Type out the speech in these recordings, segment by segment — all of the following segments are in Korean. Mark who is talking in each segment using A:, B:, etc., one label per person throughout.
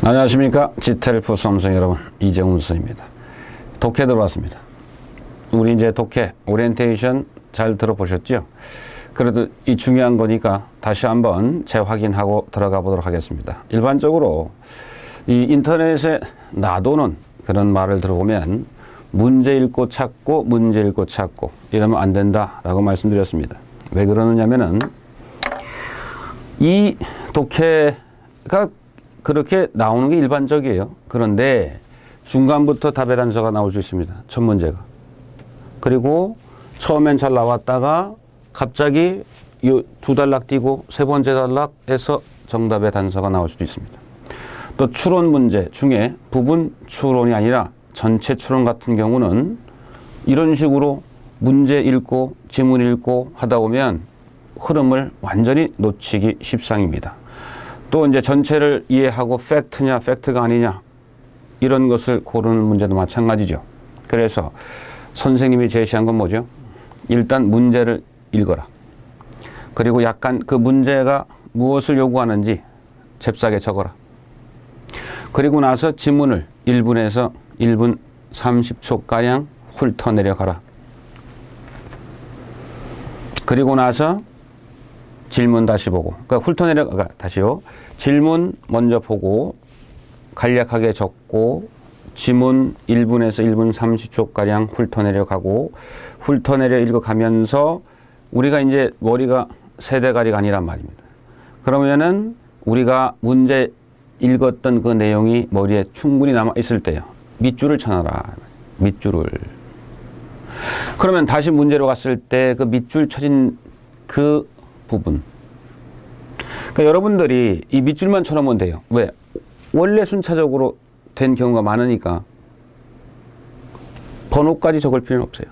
A: 안녕하십니까. 지텔프 수험생 여러분, 이정훈 선생입니다. 독해 들어왔습니다. 우리 이제 독해 오리엔테이션 잘 들어보셨죠? 그래도 이 중요한 거니까 다시 한번 재확인하고 들어가 보도록 하겠습니다. 일반적으로 이 인터넷에 놔두는 그런 말을 들어보면 문제 읽고 찾고 문제 읽고 찾고 이러면 안 된다라고 말씀드렸습니다. 왜 그러느냐면은 이 독해가 그렇게 나오는 게 일반적이에요. 그런데 중간부터 답의 단서가 나올 수 있습니다. 첫 문제가. 그리고 처음엔 잘 나왔다가 갑자기 이 두 단락 띄고 세 번째 단락에서 정답의 단서가 나올 수도 있습니다. 또 추론 문제 중에 부분 추론이 아니라 전체 추론 같은 경우는 이런 식으로 문제 읽고 지문 읽고 하다 보면 흐름을 완전히 놓치기 십상입니다. 또 이제 전체를 이해하고 팩트냐 팩트가 아니냐 이런 것을 고르는 문제도 마찬가지죠. 그래서 선생님이 제시한 건 뭐죠? 일단 문제를 읽어라. 그리고 약간 그 문제가 무엇을 요구하는지 잽싸게 적어라. 그리고 나서 지문을 1분에서 1분 30초가량 훑어내려가라. 그리고 나서 질문 다시 보고, 그러니까 훑어내려가, 다시요. 질문 먼저 보고, 간략하게 적고, 지문 1분에서 1분 30초가량 훑어내려가고, 훑어내려 읽어가면서 우리가 이제 머리가 세대가리가 아니란 말입니다. 그러면은 우리가 문제 읽었던 그 내용이 머리에 충분히 남아있을 때요. 밑줄을 쳐놔라. 밑줄을. 그러면 다시 문제로 갔을 때 그 밑줄 쳐진 그 부분. 그러니까 여러분들이 이 밑줄만 쳐놓으면 돼요. 왜? 원래 순차적으로 된 경우가 많으니까 번호까지 적을 필요는 없어요.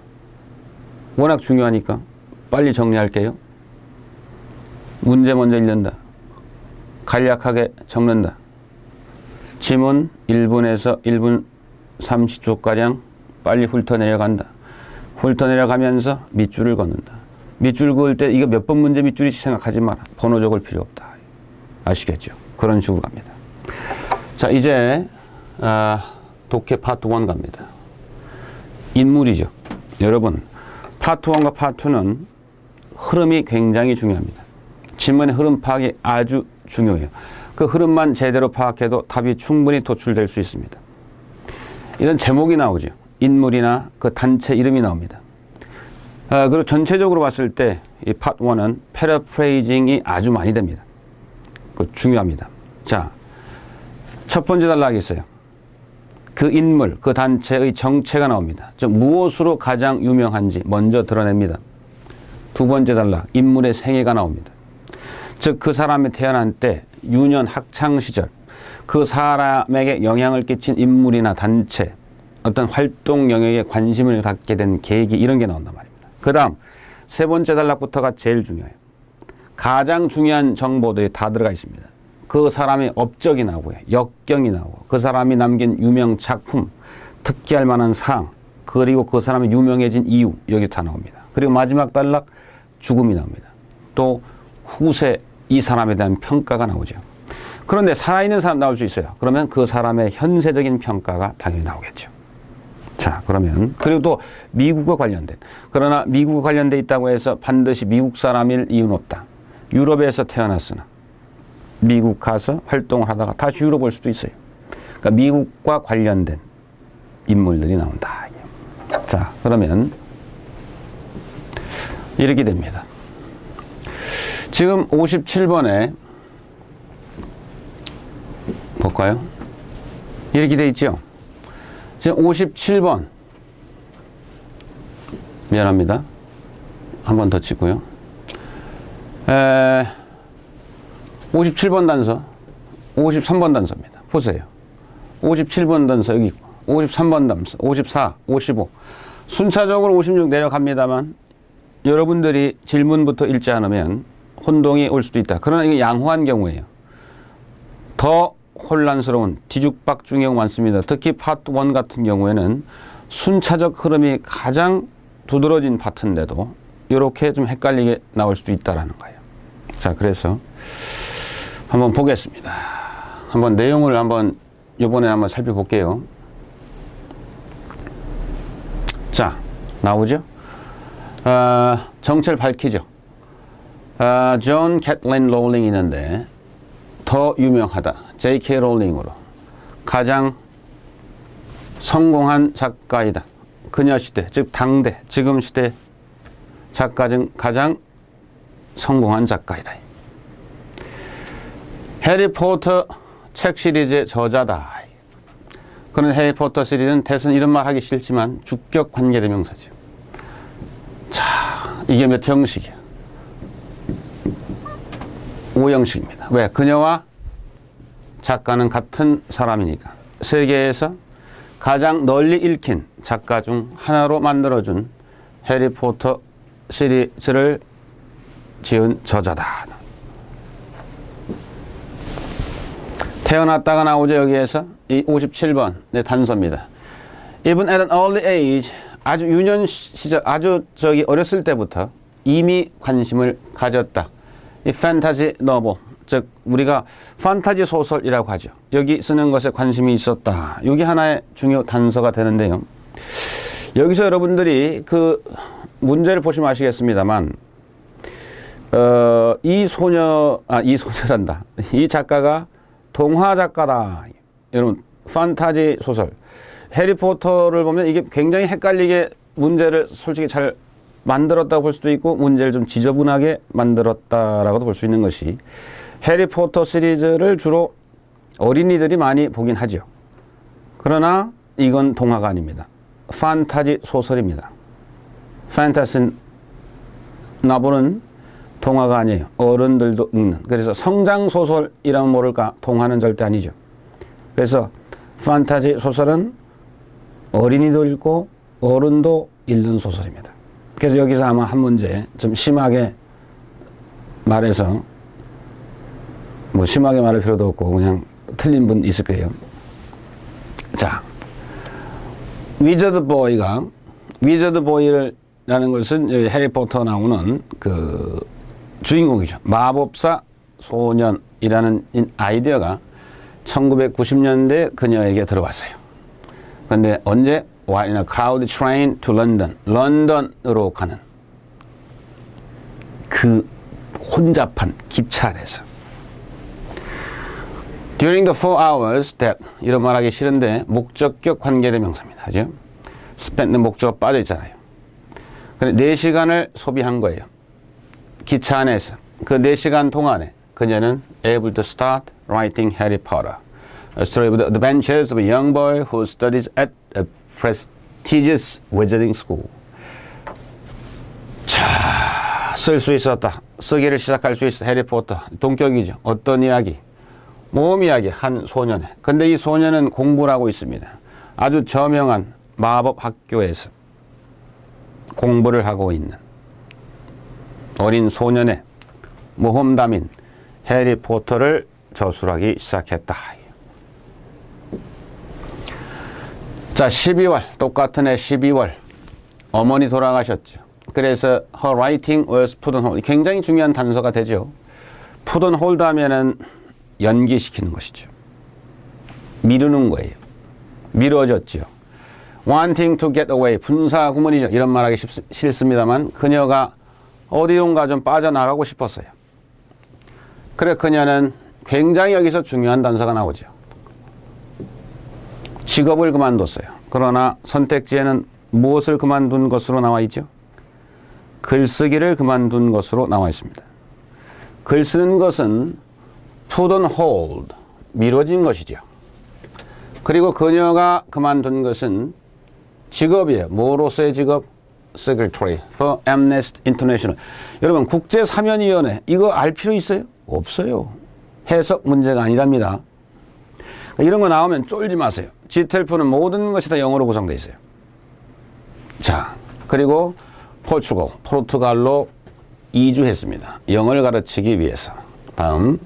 A: 워낙 중요하니까 빨리 정리할게요. 문제 먼저 읽는다. 간략하게 적는다. 지문 1분에서 1분 30초가량 빨리 훑어내려간다. 훑어내려가면서 밑줄을 걷는다. 밑줄 그을 때 이거 몇 번 문제 밑줄이지 생각하지 마라. 번호 적을 필요 없다. 아시겠죠? 그런 식으로 갑니다. 자, 이제 독해 파트 1 갑니다. 인물이죠. 여러분, 파트 1과 파트 2는 흐름이 굉장히 중요합니다. 지문의 흐름 파악이 아주 중요해요. 그 흐름만 제대로 파악해도 답이 충분히 도출될 수 있습니다. 이런 제목이 나오죠. 인물이나 그 단체 이름이 나옵니다. 그리고 전체적으로 봤을 때 이 파트 1은 패러프레이징이 아주 많이 됩니다. 그 중요합니다. 자, 첫 번째 단락이 있어요. 그 인물, 그 단체의 정체가 나옵니다. 즉 무엇으로 가장 유명한지 먼저 드러냅니다. 두 번째 단락, 인물의 생애가 나옵니다. 즉 그 사람이 태어난 때 유년 학창 시절 그 사람에게 영향을 끼친 인물이나 단체, 어떤 활동 영역에 관심을 갖게 된 계기 이런 게 나온단 말입니다. 그 다음 세 번째 단락부터가 제일 중요해요. 가장 중요한 정보들이 다 들어가 있습니다. 그 사람의 업적이 나오고요. 역경이 나오고 그 사람이 남긴 유명 작품, 특기할 만한 사항, 그리고 그 사람이 유명해진 이유 여기 다 나옵니다. 그리고 마지막 단락 죽음이 나옵니다. 또 후세 이 사람에 대한 평가가 나오죠. 그런데 살아있는 사람 나올 수 있어요. 그러면 그 사람의 현세적인 평가가 당연히 나오겠죠. 자, 그러면 그리고 또 미국과 관련된, 그러나 미국과 관련돼 있다고 해서 반드시 미국 사람일 이유는 없다. 유럽에서 태어났으나 미국 가서 활동을 하다가 다시 유럽 올 수도 있어요. 그러니까 미국과 관련된 인물들이 나온다. 자, 그러면 이렇게 됩니다. 지금 57번에 볼까요? 이렇게 돼 있죠. 지금 57번 미안합니다. 한 번 더 치고요. 57번 단서, 53번 단서입니다. 보세요. 57번 단서 여기 있고 53번 단서, 54, 55 순차적으로 56 내려갑니다만 여러분들이 질문부터 읽지 않으면 혼동이 올 수도 있다. 그러나 이게 양호한 경우예요. 더 혼란스러운 뒤죽박죽의 경우 많습니다. 특히 파트 1 같은 경우에는 순차적 흐름이 가장 두드러진 파트인데도 이렇게 좀 헷갈리게 나올 수도 있다는 거예요. 자, 그래서 한번 보겠습니다. 한번 내용을 한번 요번에 한번 살펴볼게요. 자, 나오죠? 정체를 밝히죠. 존 캐틀린 롤링이 있는데 더 유명하다. J.K. 롤링으로 가장 성공한 작가이다. 그녀 시대, 즉 당대, 지금 시대 작가 중 가장 성공한 작가이다. 해리포터 책 시리즈의 저자다. 그런 해리포터 시리즈는 대선 이런 말 하기 싫지만 주격 관계대명사죠. 자, 이게 몇 형식이야? 5형식입니다. 왜? 그녀와 작가는 같은 사람이니까. 세계에서 가장 널리 읽힌 작가 중 하나로 만들어준 해리포터 시리즈를 지은 저자다. 태어났다가 나오죠. 여기에서 이 57번 네, 단서입니다. Even at an early age, 아주 유년 시절, 아주 어렸을 때부터 이미 관심을 가졌다. 이 판타지 너블, 즉 우리가 판타지 소설이라고 하죠. 여기 쓰는 것에 관심이 있었다. 이게 하나의 중요 단서가 되는데요. 여기서 여러분들이 그 문제를 보시면 아시겠습니다만 이 소녀란다. 이 작가가 동화 작가다. 여러분, 판타지 소설. 해리포터를 보면 이게 굉장히 헷갈리게 문제를 솔직히 잘 만들었다고 볼 수도 있고 문제를 좀 지저분하게 만들었다라고도 볼 수 있는 것이 해리포터 시리즈를 주로 어린이들이 많이 보긴 하죠. 그러나 이건 동화가 아닙니다. 판타지 소설입니다. 판타지 나보는 동화가 아니에요. 어른들도 읽는. 그래서 성장 소설이라면 모를까 동화는 절대 아니죠. 그래서 판타지 소설은 어린이도 읽고 어른도 읽는 소설입니다. 그래서 여기서 아마 한 문제 좀 심하게 말해서 뭐 심하게 말할 필요도 없고 그냥 틀린 분 있을 거예요. 자, 위저드 보이라는 것은 해리포터 나오는 그 주인공이죠. 마법사 소년이라는 아이디어가 1990년대 그녀에게 들어왔어요. 그런데 언제? While in a crowded train to London. 런던으로 가는 그 혼잡한 기차 안에서. During the 4 hours that 이런 말하기 싫은데 목적격 관계대명사입니다. 하죠? spend는 목적어 빠져 있잖아요. 근데 4시간을 소비한 거예요. 기차 안에서. 그 4시간 동안에 그녀는 able to start writing Harry Potter. A story of the adventures of a young boy who studies at a prestigious wizarding school. 자, 쓸 수 있었다. 쓰기를 시작할 수 있어. 해리포터. 동격이죠. 어떤 이야기? 모험 이야기 한 소년의. 근데 이 소년은 공부를 하고 있습니다. 아주 저명한 마법 학교에서 공부를 하고 있는 어린 소년의 모험담인 해리포터를 저술하기 시작했다. 자, 12월 똑같은 해 12월 어머니 돌아가셨죠. 그래서 her writing was put on hold. 굉장히 중요한 단서가 되죠. put on hold 하면은 연기시키는 것이죠. 미루는 거예요. 미뤄졌죠. wanting to get away. 분사구문이죠. 이런 말하기 싫습니다만 그녀가 어디론가 좀 빠져나가고 싶었어요. 그래 그녀는 굉장히 여기서 중요한 단서가 나오죠. 직업을 그만뒀어요. 그러나 선택지에는 무엇을 그만둔 것으로 나와 있죠? 글쓰기를 그만둔 것으로 나와 있습니다. 글 쓰는 것은 put on hold, 미뤄진 것이죠. 그리고 그녀가 그만둔 것은 직업이에요. 뭐로서의 직업? Secretary for Amnesty International. 여러분, 국제사면위원회 이거 알 필요 있어요? 없어요. 해석 문제가 아니랍니다. 이런 거 나오면 쫄지 마세요. GTLF는 모든 것이 다 영어로 구성되어 있어요. 자, 그리고 포르투갈로 이주했습니다. 영어를 가르치기 위해서. 다음.